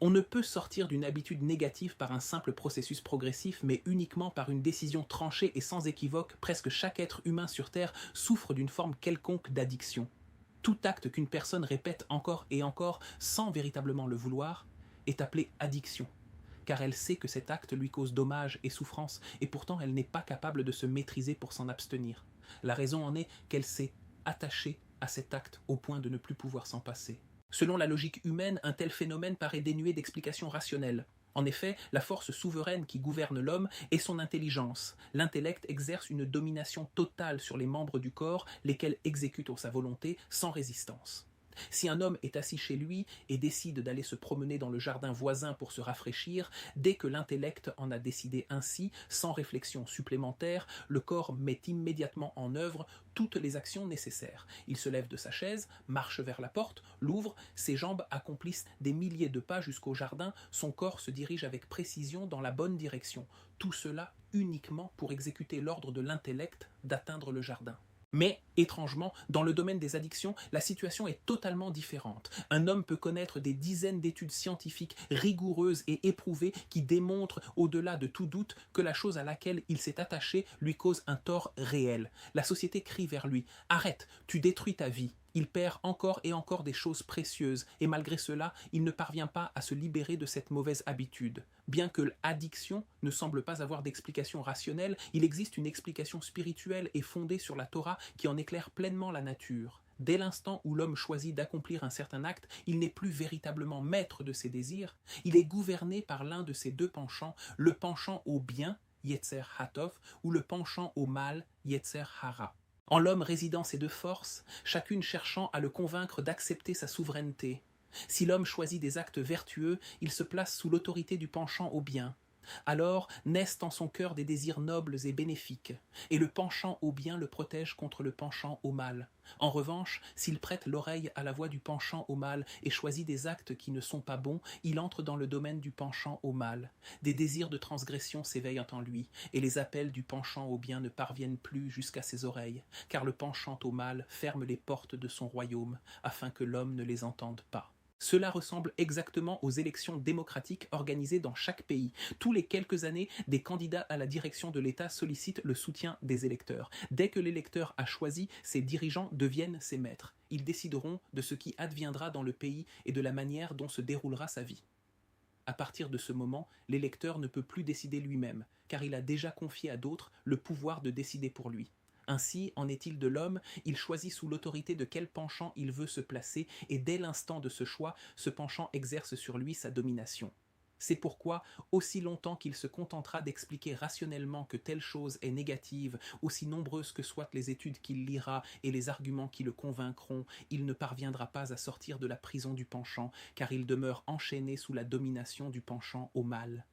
On ne peut sortir d'une habitude négative par un simple processus progressif, mais uniquement par une décision tranchée et sans équivoque. Presque chaque être humain sur Terre souffre d'une forme quelconque d'addiction. Tout acte qu'une personne répète encore et encore sans véritablement le vouloir est appelé addiction, car elle sait que cet acte lui cause dommages et souffrances, et pourtant elle n'est pas capable de se maîtriser pour s'en abstenir. La raison en est qu'elle s'est attachée à cet acte au point de ne plus pouvoir s'en passer. Selon la logique humaine, un tel phénomène paraît dénué d'explication rationnelle. En effet, la force souveraine qui gouverne l'homme est son intelligence. L'intellect exerce une domination totale sur les membres du corps, lesquels exécutent sa volonté sans résistance. Si un homme est assis chez lui et décide d'aller se promener dans le jardin voisin pour se rafraîchir, dès que l'intellect en a décidé ainsi, sans réflexion supplémentaire, le corps met immédiatement en œuvre toutes les actions nécessaires. Il se lève de sa chaise, marche vers la porte, l'ouvre, ses jambes accomplissent des milliers de pas jusqu'au jardin, son corps se dirige avec précision dans la bonne direction. Tout cela uniquement pour exécuter l'ordre de l'intellect d'atteindre le jardin. Mais, étrangement, dans le domaine des addictions, la situation est totalement différente. Un homme peut connaître des dizaines d'études scientifiques rigoureuses et éprouvées qui démontrent, au-delà de tout doute, que la chose à laquelle il s'est attaché lui cause un tort réel. La société crie vers lui « Arrête, tu détruis ta vie ». Il perd encore et encore des choses précieuses, et malgré cela, il ne parvient pas à se libérer de cette mauvaise habitude. Bien que l'addiction ne semble pas avoir d'explication rationnelle, il existe une explication spirituelle et fondée sur la Torah qui en éclaire pleinement la nature. Dès l'instant où l'homme choisit d'accomplir un certain acte, il n'est plus véritablement maître de ses désirs, il est gouverné par l'un de ces deux penchants, le penchant au bien, Yetzer Hatov, ou le penchant au mal, Yetzer Hara. En l'homme résidant ces deux forces, chacune cherchant à le convaincre d'accepter sa souveraineté. Si l'homme choisit des actes vertueux, il se place sous l'autorité du penchant au bien. Alors naissent en son cœur des désirs nobles et bénéfiques, et le penchant au bien le protège contre le penchant au mal. En revanche, s'il prête l'oreille à la voix du penchant au mal et choisit des actes qui ne sont pas bons, il entre dans le domaine du penchant au mal. Des désirs de transgression s'éveillent en lui, et les appels du penchant au bien ne parviennent plus jusqu'à ses oreilles, car le penchant au mal ferme les portes de son royaume, afin que l'homme ne les entende pas. Cela ressemble exactement aux élections démocratiques organisées dans chaque pays. Tous les quelques années, des candidats à la direction de l'État sollicitent le soutien des électeurs. Dès que l'électeur a choisi, ses dirigeants deviennent ses maîtres. Ils décideront de ce qui adviendra dans le pays et de la manière dont se déroulera sa vie. À partir de ce moment, l'électeur ne peut plus décider lui-même, car il a déjà confié à d'autres le pouvoir de décider pour lui. Ainsi en est-il de l'homme, il choisit sous l'autorité de quel penchant il veut se placer, et dès l'instant de ce choix, ce penchant exerce sur lui sa domination. C'est pourquoi, aussi longtemps qu'il se contentera d'expliquer rationnellement que telle chose est négative, aussi nombreuses que soient les études qu'il lira et les arguments qui le convaincront, il ne parviendra pas à sortir de la prison du penchant, car il demeure enchaîné sous la domination du penchant au mal.